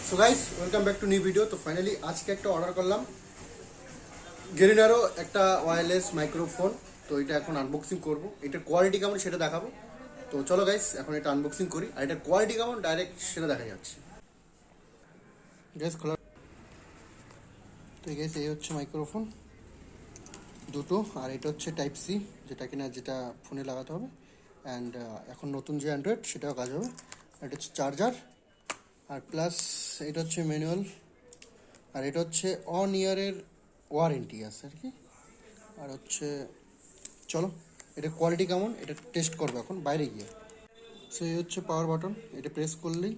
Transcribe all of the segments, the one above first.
So guys welcome back to new video. তো finally আজকে একটা অর্ডার করলাম গেরিনারও একটা ওয়্যারলেস মাইক্রোফোন। তো এটা এখন আনবক্সিং করব, এটার কোয়ালিটি কেমন সেটা দেখাবো। তো চলো গাইস এখন এটা আনবক্সিং করি, আর এটার কোয়ালিটি কেমন ডাইরেক্ট সেটা দেখা যাচ্ছে। গাইস খোলা। তো গাইস এই হচ্ছে মাইক্রোফোন দুটো, আর এটা হচ্ছে টাইপ সি, যেটা ফোনে লাগাতে হবে। অ্যান্ড এখন নতুন যে অ্যান্ড্রয়েড সেটাও কাজ হবে। এটা হচ্ছে চার্জার, আর প্লাস এটা হচ্ছে ম্যানুয়াল, আর এটা হচ্ছে অন ইয়ারের ওয়ারেন্টি আছে আর কি। আর হচ্ছে চলো এটা কোয়ালিটি কেমন এটা টেস্ট করবো এখন বাইরে গিয়ে। সো এই হচ্ছে পাওয়ার বাটন, এটা প্রেস করলেই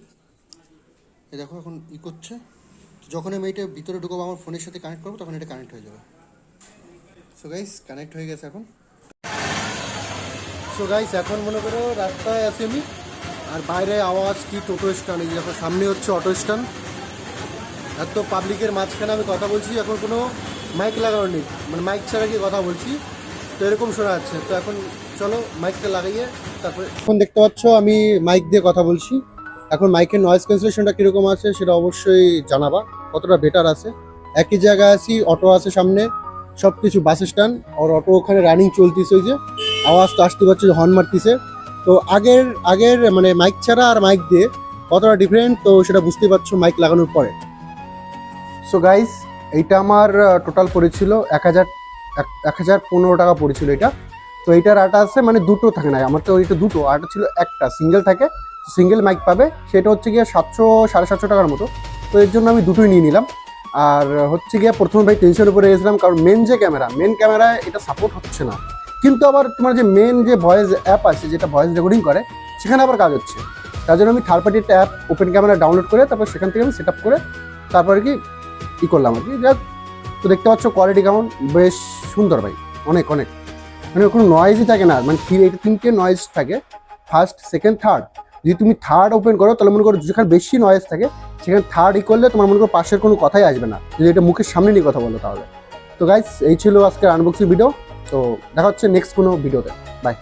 এ দেখো এখন করছে। যখন আমি এটা ভিতরে ঢুকবো আমার ফোনের সাথে কানেক্ট করবো তখন এটা কানেক্ট হয়ে যাবে। সো গাইস কানেক্ট হয়ে গেছে এখন। সো গাইস এখন মনে করো রাস্তায় আছি আমি, আর বাইরে আওয়াজ কি টোটো স্ট্যান্ড, এই দেখো সামনে হচ্ছে অটো স্ট্যান্ড। এত পাবলিকের মাঝখানে আমি কথা বলছি, এখন কোনো মাইক লাগানো নেই, মানে মাইক ছাড়া গিয়ে কথা বলছি, তো এরকম শোনা যাচ্ছে। তো এখন চলো মাইকটা লাগাইয়ে তারপরে। এখন দেখতে পাচ্ছ আমি মাইক দিয়ে কথা বলছি। এখন মাইকের নয়েজ ক্যান্সেলেশনটা কীরকম আছে সেটা অবশ্যই জানাবা, কতটা বেটার আছে। একই জায়গায় আছি, অটো আছে সামনে, সব কিছু বাস স্ট্যান্ড, আর অটো ওখানে রানিং চলতেছে, ওই যে আওয়াজ তো আসতে পারছে, হর্ন মারতেছে। তো আগের মানে মাইক ছাড়া আর মাইক দিয়ে কতটা ডিফারেন্ট, তো সেটা বুঝতে পারছো মাইক লাগানোর পরে। সো গাইস এইটা আমার টোটাল পড়েছিল 1015 টাকা পড়েছিল এটা। তো এইটার আটা আছে, মানে দুটো থাকে না, আমার তো এইটা দুটো, আটা ছিল একটা সিঙ্গেল থাকে, সিঙ্গেল মাইক পাবে, সেটা হচ্ছে গিয়ে 700-750 টাকার মতো। তো এর জন্য আমি দুটোই নিয়ে নিলাম। আর হচ্ছে গিয়ে প্রথমে ভাই টেনশনের উপরে গেছিলাম, কারণ মেন ক্যামেরায় এটা সাপোর্ট হচ্ছে না। কিন্তু আবার তোমার যে মেন যে ভয়েস অ্যাপ আছে, যেটা ভয়েস রেকর্ডিং করে, সেখানে আবার কাজ হচ্ছে। তার জন্য আমি থার্ড পার্টি একটা অ্যাপ ওপেন ক্যামেরা ডাউনলোড করে তারপর সেখান থেকে আমি সেট আপ করে তারপরে কি করলাম আর কি। যাক, তো দেখতে পাচ্ছ কোয়ালিটি কেমন, বেশ সুন্দর ভাই, অনেক মানে কোনো নয়েজই থাকে না, মানে এটা 3টে নয়েজ থাকে, ফার্স্ট, সেকেন্ড, থার্ড। যদি তুমি থার্ড ওপেন করো তাহলে মনে করো যেখানে বেশি নয়েজ থাকে সেখানে থার্ড করলে তোমার মনে করো পাশের কোনো কথাই আসবে না, যদি এটা মুখের সামনে নিয়ে কথা বলো তাহলে। তো গাইস এই ছিল আজকের আনবক্সিং ভিডিও, তো দেখা হচ্ছে নেক্সট কোনো ভিডিওতে। বাই।